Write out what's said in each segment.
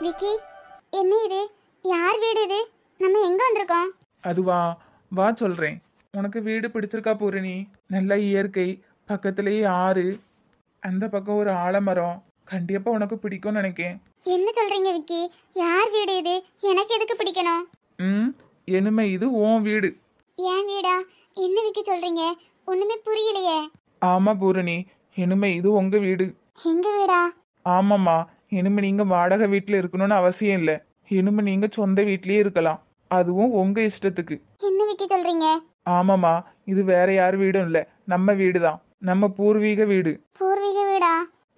விக்கி, என்ன இது? யார் வீடு இது? நம்ம எங்க வந்திருக்கோம்? அதுவா, வா சொல்றேன். உனக்கு வீடு பிடிச்சிருக்கா பூரணி? நல்ல இயற்கை, பக்கத்துலேயே ஆறு, அந்த பக்கம் ஒரு ஆலமரம். கண்டிப்பா உனக்கு பிடிக்கும்னு நினைக்கேன். என்ன சொல்றீங்க விக்கி? யார் வீடு இது? எனக்கு எதுக்கு பிடிக்கணும்? இனிமே இது உன் வீடு. ஏன் வீடா? என்ன விக்கி சொல்றீங்க? ஒண்ணுமே புரியலையே. ஆமா பூரணி, இனிமே இது உங்க வீடு. எங்க வீடா? ஆமாம்மா, இனிமே நீங்க வாடகை வீட்டுல இருக்கணும்னு அவசியம் இல்லை. இனிமே நீங்க சொந்த வீட்லயே இருக்கலாம், அதுவும் உங்க இஷ்டத்துக்கு. என்ன விக்கி சொல்றீங்க? ஆமாம்மா, இது வேற யார் வீடும் இல்லை, நம்ம வீடு தான், நம்ம பூர்வீக வீடு. பூர்வீக வீடா?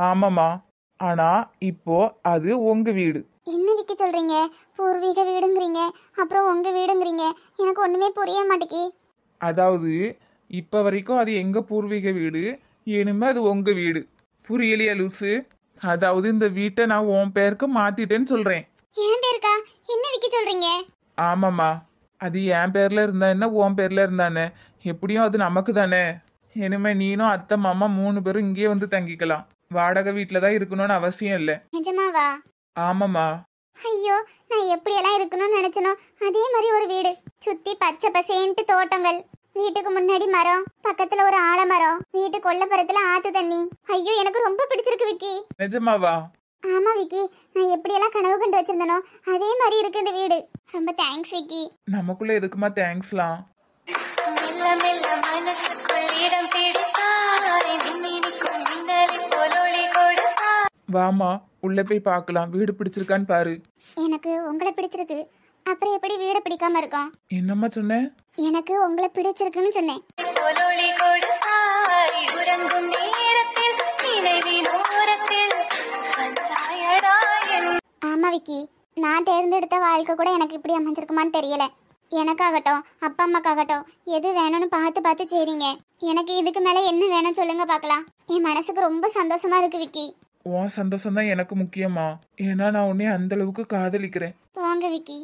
ஆமாம்மா, ஆனா இப்போ அது உங்க வீடு. என்ன விக்கி சொல்றீங்க? பூர்வீக வீடுங்கிறீங்க, அப்புறம் உங்க வீடுங்கிறீங்க. எனக்கு ஒண்ணுமே புரிய மாட்டேங்கி. அதாவது இப்ப வரைக்கும் அது எங்க பூர்வீக வீடு, இனிமே அது உங்க வீடு. புரியலையா லூசு? அதாவது இந்த வீட்டை நான் உன் பேருக்கு மாத்திட்டேன்னு சொல்றேன். என் பேருக்கா? என்ன விக்கி சொல்றீங்க? ஆமாம்மா, அது என் பேர்ல இருந்தா என்ன, உன் பேர்ல இருந்தானே, எப்படியும் அது நமக்கு தானே. இனிமே நீனும் அத்தை மாமா 3 பேரும் இங்கேயே வந்து தங்கிக்கலாம். வாடகை வீட்டில தான் இருக்கணும்னு அவசியம் இல்லை. நிஜமாவா? ஆமாம்மா. ஐயோ, நான் எப்படியெல்லாம் இருக்கணும்னு நினைச்சனோ அதே மாதிரி ஒரு வீடு. சுத்தி பச்சை பசேன்ட்டு தோட்டங்கள், வீட்டுக்கு முன்னாடி மரம், பக்கத்துல ஒரு ஆலமரம், வீட்டு கொல்லப்புறத்துல ஆத்து தண்ணி. ஐயோ, எனக்கு ரொம்ப பிடிச்சிருக்கு விக்கி. நிஜமாவா? ஆமா விக்கி, நான் எப்படியெல்லாம் கனவு கண்டு வச்சிருந்தனோ அதே மாதிரி இருக்கு இந்த வீடு. ரொம்ப தேங்க்ஸ் விக்கி. நமக்குள்ள எதுக்குமா தேங்க்ஸ்லாம்? மெல்ல மெல்ல மனசுக்குள் இடம் பிடித்தாய், மின்னினிக்கும் மின்னலை போல் ஒளி கொடுத்தாய். வாமா, உள்ள போய் பார்க்கலாம், வீடு பிடிச்சிருக்கான்னு பாரு. எனக்கு உங்களை பிடிச்சிருக்கு, அப்புறம் எப்படி வீடு பிடிக்காம இருக்கும்? என்னம்மா சொன்ன? எனக்கு உங்களை பிடிச்சிருக்குன்னு சொன்னேன். போல் ஒளி கொடுத்தாய், உறங்கும் நேரத்தில் நினைவின் ஓரத்தில் வந்தாயடா என். ஆமா விக்கி, நான் தேர்ந்தெடுத்த வாழ்க்கை கூட எனக்கு இப்படி அமைஞ்சிருக்குமான்னு தெரியல. எனக்காகட்டும் அப்பா அம்மாக்காகட்டும் எது வேணும்னு பார்த்து பார்த்து செய்றீங்க. எனக்கு இதுக்கு மேல என்ன வேணும் சொல்லுங்க பார்க்கலாம். என் மனசுக்கு ரொம்ப சந்தோஷமா இருக்கு விக்கி. உன் சந்தோஷம் தான் எனக்கு முக்கியமா, ஏன்னா நான் உன்னை அந்த அளவுக்கு காதலிக்கிறேன். போங்க விக்கி.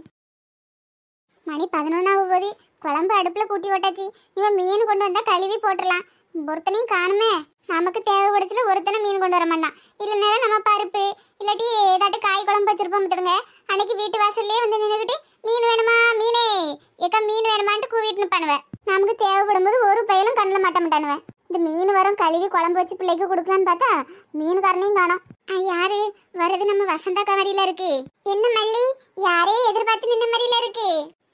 மணி 11 குழம்பு அடுப்புல கூட்டி ஓட்டாச்சு. இவன் மீன் கொண்டு வந்தா கழுவி போட்டுடலாம். ஒருத்தனையும் காணுமே. நமக்கு தேவைப்படுச்சுல ஒருத்தனை மீன் கொண்டு வர மாட்டான். இல்லைன்னா நம்ம பருப்பு இல்லாட்டி ஏதாட்டு காய் குழம்பு வச்சிருப்போம் பார்த்துடுங்க. அன்னைக்கு வீட்டு வாசல்லே வந்து நின்றுக்கிட்டு மீன் வேணுமா மீனே ஏக்கா மீன் வேணுமான்ட்டு கூவிட்டு பண்ணுவேன். நமக்கு தேவைப்படும் போது ஒரு பையலும் கண்ணில் மாட்ட மாட்டானுவேன். இந்த மீன் வரும் கழுவி குழம்பு வச்சு பிள்ளைக்கு கொடுக்கலான்னு பார்த்தா மீன்காரனையும் காணோம். யாரு வர்றது? நம்ம வசந்தா மாதிரில இருக்கு. என்ன மல்லி, யாரே எதிர்பார்த்து நின்ன மாதிரில இருக்கு.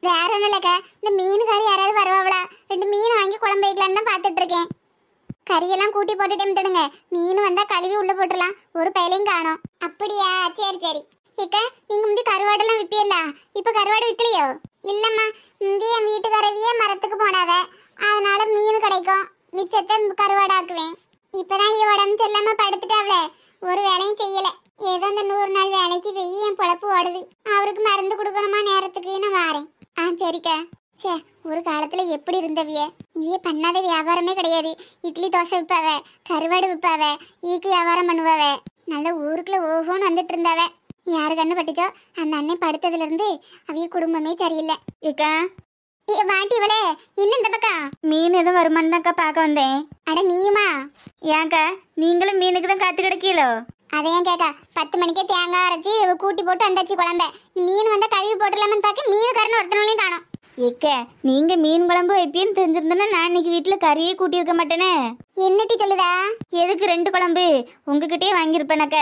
வேற ஒன்றும் இல்லக்கா, இந்த மீனுக்காரி யாராவது வருவாங்களா? 2 மீன் வாங்கி குழம்பு வைக்கலான்னு தான் பார்த்துட்டு இருக்கேன். கறியெல்லாம் கூட்டி போட்டுட்டே தடுங்க. மீன் வந்தா கழுவி உள்ள போட்டுடலாம். ஒரு பையலையும் காணோம். அப்படியா? சரி சரி. ஏக்கா, நீங்க முந்தி கருவாடெல்லாம் விற்பியல்ல, இப்ப கருவாடு விற்கலையோ? இல்லம்மா, முந்தி என் வீட்டுக்காரவியே மரத்துக்கு போனாவ, அதனால மீன் கிடைக்கும், மிச்சத்தை கருவாடு ஆக்குவேன். இப்பதான் உடம்பு சரியில்லாம படுத்துட்டாவல, ஒரு வேலையும் செய்யல. ஏதோ அந்த 100 நாள் வேலைக்கு போய் என் பொழப்பு ஓடுது. அவருக்கு மருந்து கொடுக்கணுமா நேரத்துக்கு, நான் வாரேன். சரிக்கா. சே, ஒரு காலத்துல எப்படி இருந்தவிய, இவைய பண்ணாத வியாபாரமே கிடையாது. இட்லி தோசை விற்பாவ, கருவாடு விற்பாவ, ஈக்கு வியாபாரம் பண்ணுவாவ. நல்ல ஊருக்குள்ள ஓஹோன்னு வந்துட்டு இருந்தாவ. யாரு கண்ணு பட்டுச்சோ அந்த அண்ணன் படுத்ததுல இருந்து அவைய குடும்பமே சரியில்லை. ஏக்கா, வாட்டி இவளே, இன்னும் இந்த பக்கம் மீன் எதுவும் வருமானு தான்க்கா பார்க்க வந்தேன். அட நீயுமா? ஏன்க்கா, நீங்களும் மீனுக்கு தான் காத்து கிடக்கீங்களோ? அதையும் கேக்கா, 10 மணிக்கே தேங்காய் அரைச்சி கூட்டி போட்டு வந்தாச்சு குழம்ப. மீன் வந்தா கழுவி போட்டுலாமன்னு பார்க்க மீனுக்காரன்னு ஒருத்தனாலையும் காணோம். ஏக்க, நீங்க மீன் குழம்பு வைப்பேன்னு தெரிஞ்சிருந்தேன்னா நான் இன்னைக்கு வீட்டுல கறியே கூட்டி இருக்க மாட்டேனே. என்னட்டி சொல்லுதா? எதுக்கு 2 குழம்பு? உங்ககிட்டயே வாங்கியிருப்பேனக்க.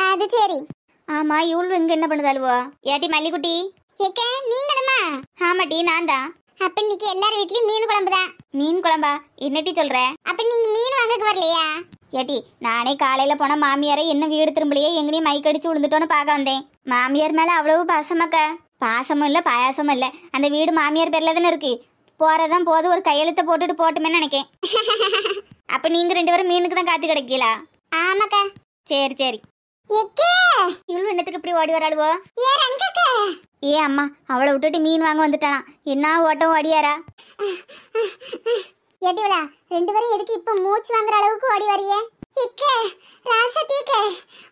அது சரி. ஆமா, இவ்வளவு இங்க என்ன பண்ணுதாளுவோ? ஏட்டி மல்லிக்குட்டி. ஏக்க, நீங்களுமா? ஆமாட்டி, நான் தான். அப்ப இன்னைக்கு எல்லார் வீட்லயும் மீன் குழம்பு தான். மீன் குழம்பா? என்னட்டி சொல்ற? அப்ப நீங்க மீன் வாங்கக்கு வரலையா? ஏட்டி, நானே காலையில போன மாமியாரை என்ன வீடு திரும்பலையே எங்கனையும் மைக் அடிச்சு விழுந்துட்டோன்னு பார்க்க வந்தேன். மாமியார் மேல அவ்வளவு பாசமாக்கா? பாசமும் இல்ல பாயாசமும் இல்ல. அந்த வீடு மாமியார் பேர்ல தானே இருக்கு. போறதான் போது ஒரு கையெழுத்த போட்டுட்டு போட்டுமேன்னு நினைக்கேன். அப்ப நீங்க 2 பேரும் மீனுக்கு தான் காத்து கிடைக்கலா? ஆமாக்கா. சரி சரி. இவ்வளவு என்னத்துக்கு இப்படி ஓடி வராளுவோ? ஏ அம்மா, அவளை விட்டுட்டு மீன் வாங்க வந்துட்டானா? என்ன ஓட்டம் ஓடியாரா? ஏட்டிவளா, 2 பேரும் எதுக்கு இப்ப மூச்சு வாங்குற அளவுக்கு ஓடி வரியே?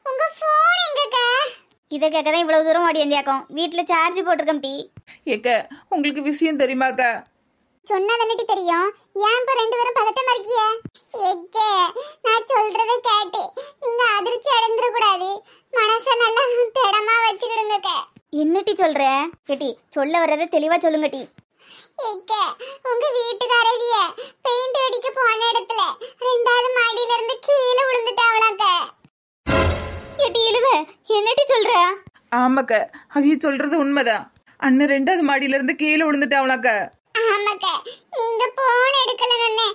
உங்க போன் எங்கக்கா? இதை கேட்கதான் இவ்வளவு தூரம் ஓடி வந்தியாக்கும். வீட்டுல சார்ஜ் போட்டிருக்கோம் டி. ஏக்க, உங்களுக்கு விஷயம் தெரியுமாக்கா? சொன்னா தானே தெரியும். ஏன் இப்ப 2 பேரும் பதட்டமா இருக்கிய? நான் சொல்றத கேட்டு நீங்க அதிர்ச்சி அடைந்துட கூடாது. மனச நல்லா திடமா வச்சுக்கிடுங்க. என்னட்டி சொல்ற? கேட்டி சொல்ல வர்றதை தெளிவா சொல்லுங்க டி. எக்க உங்க வீட்டுக்காரவிய பெயிண்ட் அடிக்க போன இடத்துல ரெண்டாவது மாடியில இருந்து கீழே விழுந்துட்டாவளாக்க. கேட்டி இழுவ என்னட்டி சொல்ற? ஆமாக்க, அவிய சொல்றது உண்மைதான். அண்ணன் 2வது மாடியில இருந்து கீழே விழுந்துட்டாவளாக்க. ஆமாக்க, நீங்க போன் எடுக்கலன்னு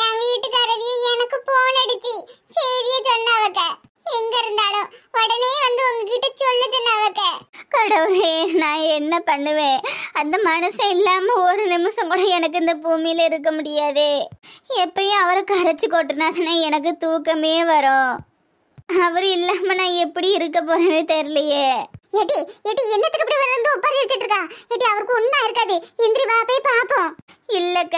என் வீட்டுக்காரவிய எனக்கு போன் அடிச்சு செய்திய சொன்னவக்க. எங்க இருந்தாலும் உடனே வந்து உங்ககிட்ட சொல்ல சொன்னவக்க. கடவுளே, நான் என்ன பண்ணுவேன்? அந்த மனுஷன் இல்லாம ஒரு நிமிஷம் கூட எனக்கு இந்த பூமியில இருக்க முடியாதே. எப்பயும் அவரை கரைச்சி கொட்டினாதானே எனக்கு தூக்கமே வரும். அவர் இல்லாம நான் எப்படி இருக்க போறேன்னு தெரியலையே. ஏட்டி ஏட்டி என்னத்துக்கு இப்படி வந்து ஒப்பாரி வச்சிட்டு இருக்கா? ஏட்டி அவருக்கு ஒண்ணா இருக்காது. இந்திரி வா போய் பாப்போம். இல்லைக்க,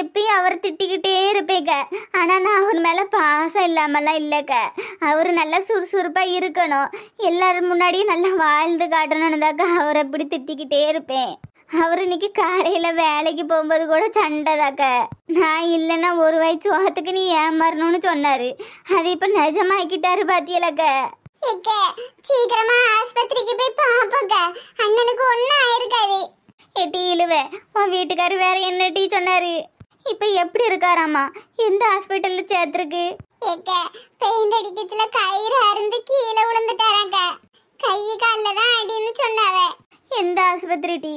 எப்பயும் அவர் திட்டிக்கிட்டே இருப்பேங்க. ஆனால் நான் அவர் மேலே பாசம் இல்லாமலாம் இல்லைக்க. அவர் நல்லா சுறுசுறுப்பாக இருக்கணும், எல்லாரும் முன்னாடியும் நல்லா வாழ்ந்து காட்டணும்னுதாக்க அவர் அப்படி திட்டிக்கிட்டே இருப்பேன். அவர் இன்னைக்கு காலையில் வேலைக்கு போகும்போது கூட சண்டைதாக்க. நான் இல்லைன்னா ஒரு வாய் சோகத்துக்கு நீ ஏமாறணும்னு சொன்னார். அது இப்போ நிஜமாக்கிட்டாரு பாத்தியலக்க. எக்க சீக்கிரமா ஆஸ்பத்திரிக்கு போய் பாப்போங்க. அண்ணனுக்கு ஒண்ணா இருக்காது. எட்டி இழுவ, உன் வீட்டுக்காரு வேற என்ன டீ சொன்னாரு? இப்போ எப்படி இருக்காராமா? எந்த ஹாஸ்பிட்டலில் சேர்த்துருக்கு? எக்க பெயிண்ட் அடிக்கத்துல கயிறு அருந்து கீழே விழுந்துட்டாராங்க. கை காலில் தான் அடின்னு சொன்னாவ. எந்த ஆஸ்பத்திரி டீ?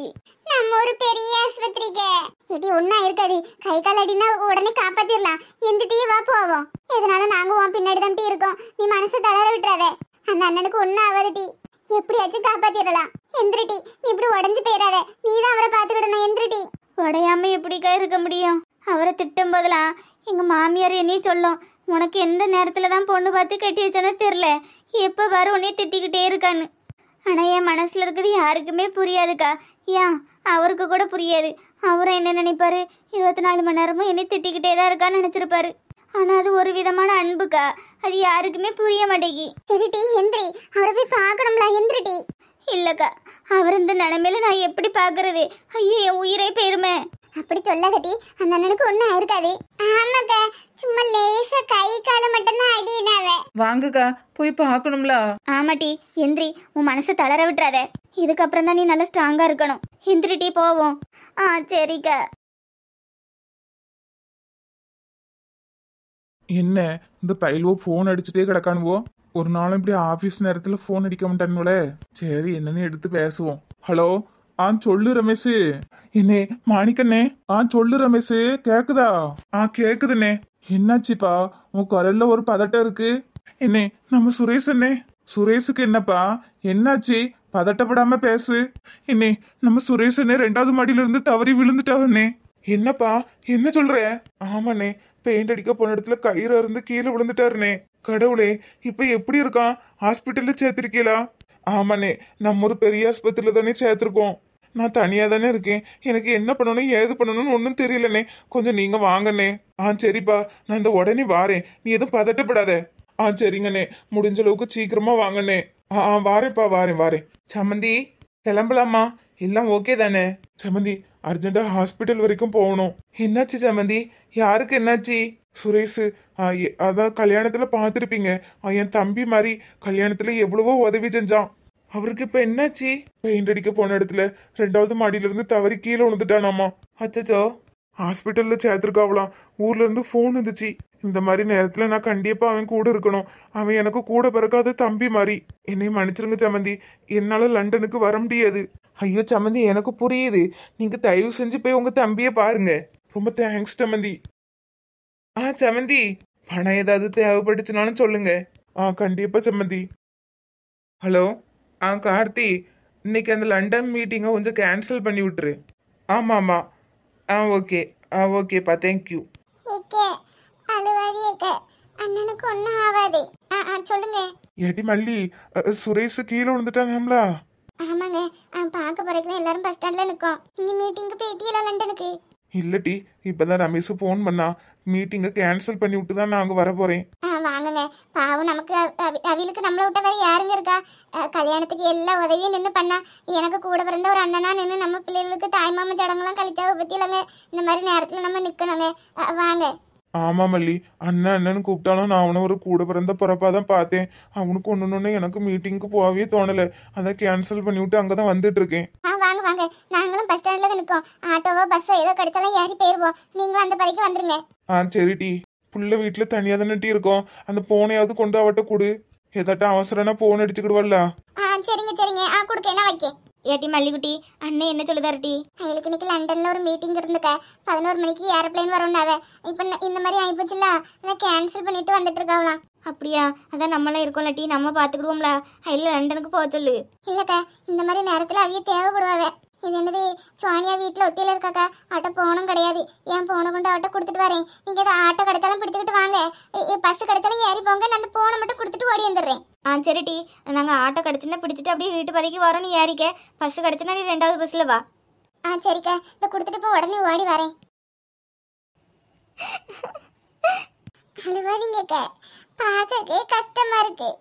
நம்ம ஒரு பெரிய ஆஸ்பத்திரிக்கு. ஏடி ஒண்ணா இருக்காது. கை கால் அடினா உடனே காப்பாத்திரலாம். எந்திட்டே வா போவோம். எதனால நாங்க உன் பின்னாடி தான் டீ இருக்கோம். நீ மனசை தளர விட்டுறாத. அந்த அண்ணனுக்கு ஒண்ணா ஆகாது டீ. எப்படியாச்சும் காப்பாத்திரலாம். எந்திரிட்டி, நீ இப்படி உடஞ்சு போயிடாத. நீ தான் அவரை பார்த்துக்கிடணும். எந்திரிட்டி. உடையாம எப்படிக்கா இருக்க முடியும்? அவரை திட்டும் போதெல்லாம் எங்கள் மாமியார் என்னையும் சொல்லும், உனக்கு எந்த நேரத்தில் தான் பொண்ணு பார்த்து கட்டி வச்சோன்னு தெரில, எப்போ வர உன்னே திட்டிக்கிட்டே இருக்கான்னு. ஆனால் என் மனசில் இருக்கிறது யாருக்குமே புரியாதுக்கா. ஏன் அவருக்கு கூட புரியாது. அவரும் என்ன நினைப்பாரு, 24 மணி நேரமும் என்னை திட்டிக்கிட்டே தான் இருக்கான்னு நினச்சிருப்பாரு. ஆனால் அது ஒரு விதமான அன்புக்கா, அது யாருக்குமே புரிய மாட்டேங்கி. சரிட்டி எந்திரி, அவரை போய் பார்க்கணும்ல. எந்திரிட்டி. இல்லைக்கா, அவர் இந்த நிலைமையில நான் எப்படி பார்க்கறது? ஐயோ, என் உயிரே போயிருமே. அப்படி சொல்லாதட்டி, அந்த அண்ணனுக்கு ஒன்றும் இருக்காது. ஆமாக்கா, சும்மா லேசா கை காலை மட்டும்தான் அடினாவ. வாங்கக்கா, போய் பார்க்கணும்ல. ஆமாட்டி, எந்திரி, உன் மனசை தளர விட்டுறாத. இதுக்கப்புறம் தான் நீ நல்லா ஸ்ட்ராங்கா இருக்கணும். எந்திரிட்டி, போவோம். சரிக்கா. என்ன இந்த பயில்வோ ஃபோன் அடிச்சுட்டே கிடக்கானுவோ? ஒரு நாளும் இப்படி ஆபீஸ் நேரத்துல ஃபோன் அடிக்க மாட்டானுவல. சரி, என்னன்னு எடுத்து பேசுவோம். ஹலோ, சொல்லு ரமேஷ். என்னே மாணிக்கண்ணே, சொல்லு ரமேஷ், கேக்குதா? கேக்குதுண்ணே. என்னாச்சுப்பா, உன் குரல்ல ஒரு பதட்டம் இருக்கு. என்னே, நம்ம சுரேஷ் அண்ணே. சுரேஷுக்கு என்னப்பா என்னாச்சு? பதட்டப்படாம பேசு. என்னே, நம்ம சுரேஷ் அண்ணே 2வது மாடியில இருந்து தவறி விழுந்துட்டாவண்ணே. என்னப்பா என்ன சொல்ற? ஆமாண்ணே, பெயிண்ட் அடிக்க போன இடத்துல கயிறு இருந்து கீழே விழுந்துட்டாருனே. கடவுளே, இப்ப எப்படி இருக்கான்? ஹாஸ்பிட்டல்ல சேர்த்திருக்கீங்களா? ஆமாண்ணே, நம்ம ஒரு பெரிய ஆஸ்பத்திரியில தானே சேர்த்திருக்கோம். நான் தனியா தானே இருக்கேன். எனக்கு என்ன பண்ணணும் ஏது பண்ணணும்னு ஒன்றும் தெரியலண்ணே. கொஞ்சம் நீங்க வாங்கண்ணே. சரிப்பா, நான் இந்த உடனே வாரேன். நீ எதுவும் பதட்டப்படாத. சரிங்கண்ணே, முடிஞ்ச அளவுக்கு சீக்கிரமா வாங்கண்ணே. வாரேன்ப்பா, வாரேன். சம்மந்தி, கிளம்பலாமா? எல்லாம் ஓகே தானே? சம்மந்தி, அர்ஜென்டா ஹாஸ்பிட்டல் வரைக்கும் போகணும். என்னாச்சு சம்மந்தி? யாருக்கு என்னாச்சு? சுரேஷ், அதான் கல்யாணத்துல பார்த்துருப்பீங்க, என் தம்பி மாதிரி கல்யாணத்துல எவ்வளவோ உதவி செஞ்சான். அவருக்கு இப்ப என்னாச்சு? பெயிண்ட் அடிக்க போன இடத்துல 2வது மாடியில இருந்து தவறி கீழே விழுந்துட்டானாமா. அச்சச்சோ, ஹாஸ்பிட்டல்ல சேர்த்துருக்காவலாம். ஊர்ல இருந்து போன் வந்துச்சு. இந்த மாதிரி நேரத்துல நான் கண்டிப்பா அவன் கூட இருக்கணும். அவன் எனக்கு கூட பிறக்காத தம்பி மாதிரி. என்னை மன்னிச்சிருங்க சம்மந்தி, என்னால லண்டனுக்கு வர முடியாது. ஐயோ சம்மந்தி, எனக்கு புரியுது. நீங்க தயவு செஞ்சு போய் உங்க தம்பிய பாருங்க. ரொம்ப தேங்க்ஸ் சம்மந்தி. சம்மந்தி, பணம் ஏதாவது தேவைப்பட்டுச்சுனாலும் சொல்லுங்க. கண்டிப்பா சம்மந்தி. ஹலோ, கார்த்தி, இன்னைக்கு அந்த லண்டன் மீட்டிங்கை கொஞ்சம் கேன்சல் பண்ணி விட்டுரு. ஆமாம். ஓகே. ஓகேப்பா, தேங்க்யூ. அழுவாதி ஏக்க, அண்ணனுக்கு ஒன்றும் ஆகாது. சொல்லுங்க. ஏடி மல்லி, சுரேஷ் கீழே விழுந்துட்டாங்களா? ஆமாங்க, பார்க்க போறதுக்கு எல்லாரும் பஸ் ஸ்டாண்ட்ல நிற்கும். நீங்க மீட்டிங்க்கு போயிட்டீங்களா லண்டனுக்கு? இல்லட்டி, இப்பதான் ரமேஷ் ஃபோன் பண்ணா. மீட்டிங்கை கேன்சல் பண்ணி விட்டு தான் நான் அங்கே வர போறேன். வாங்குங்க, பாவம் நமக்கு அவிலுக்கு நம்மளை விட்ட வேற யாருங்க இருக்கா? கல்யாணத்துக்கு எல்லா உதவியும் நின்று பண்ணா. எனக்கு கூட பிறந்த ஒரு அண்ணனா நின்று நம்ம பிள்ளைகளுக்கு தாய்மாம சடங்குலாம் கழிச்சாவை பத்தி இல்லைங்க. இந்த மாதிரி நேரத்தில் நம்ம நிற்கணுங்க. வாங்க. ஆமா மல்லி, அண்ணன் அண்ணன்னு கூப்பிட்டாலும் நான் அவனை ஒரு கூட பிறந்த பிறப்பா தான் பார்த்தேன். அவனுக்கு ஒன்று எனக்கு மீட்டிங்க்கு போகவே தோணலை. அதான் கேன்சல் பண்ணிவிட்டு அங்கே தான் வந்துட்டு இருக்கேன். வாங்க வாங்க, நாங்களும் பஸ் ஸ்டாண்ட்ல தான் நிற்கோம். ஆட்டோவோ பஸ்ஸோ ஏதோ கிடைச்சாலும் ஏறி போயிருவோம். நீங்களும் அந்த பதைக்கு வந்துருங்க. சரி டி. புள்ள வீட்டில் தனியாக தானே டீ இருக்கோம். அந்த போனையாவது கொண்டு அவட்ட கொடு. ஏதாட்டும் அவசரம்னா போன் அடிச்சுக்கிடுவல்ல. சரிங்க சரிங்க. கொடுக்க என்ன வைக்க. ஏட்டி மல்லிகுட்டி, அண்ணே என்ன சொல்லுதாரு டி? அவளுக்கு இன்னைக்கு லண்டன்ல ஒரு மீட்டிங் இருந்துக்க. 11 மணிக்கு ஏரோப்ளேன் வரும்னாவ. இப்போ இந்த மாதிரி ஆயிப்போச்சுல, அதை கேன்சல் பண்ணிட்டு வந்துட்டு இருக்காவலாம். அப்படியா? அதான் நம்மளாம் இருக்கோம்ல டி, நம்ம பார்த்துக்கிடுவோம்ல. அதில் லண்டனுக்கு போக சொல்லு. இல்லக்கா, இந்த மாதிரி நேரத்தில் அவைய தேவைப்படுவாவே. இது என்னது, சோனியா வீட்டில் ஒத்தியில் இருக்காக்கா. ஆட்டோ போனும் கிடையாது. ஏன் போனை கொண்டு ஆட்டோ கொடுத்துட்டு வரேன். நீங்கள் எதாவது ஆட்டோ கிடைச்சாலும் பிடிச்சிக்கிட்டு வாங்க. பஸ் கிடைச்சாலும் ஏறி போங்க. நான் அந்த போனை மட்டும் கொடுத்துட்டு ஓடி வந்துடுறேன். சரி டி, நாங்கள் ஆட்டோ கிடச்சுன்னா பிடிச்சிட்டு அப்படியே வீட்டு பதைக்கு வரோம். நீ ஏறிக்க. பஸ் கிடச்சுன்னா நீ 2வது பஸ்ஸில் வா. சரிக்கா, இதை கொடுத்துட்டு இப்போ உடனே ஓடி வரேன். அழுவாதீங்கக்கா, பார்க்கவே கஷ்டமா இருக்கு.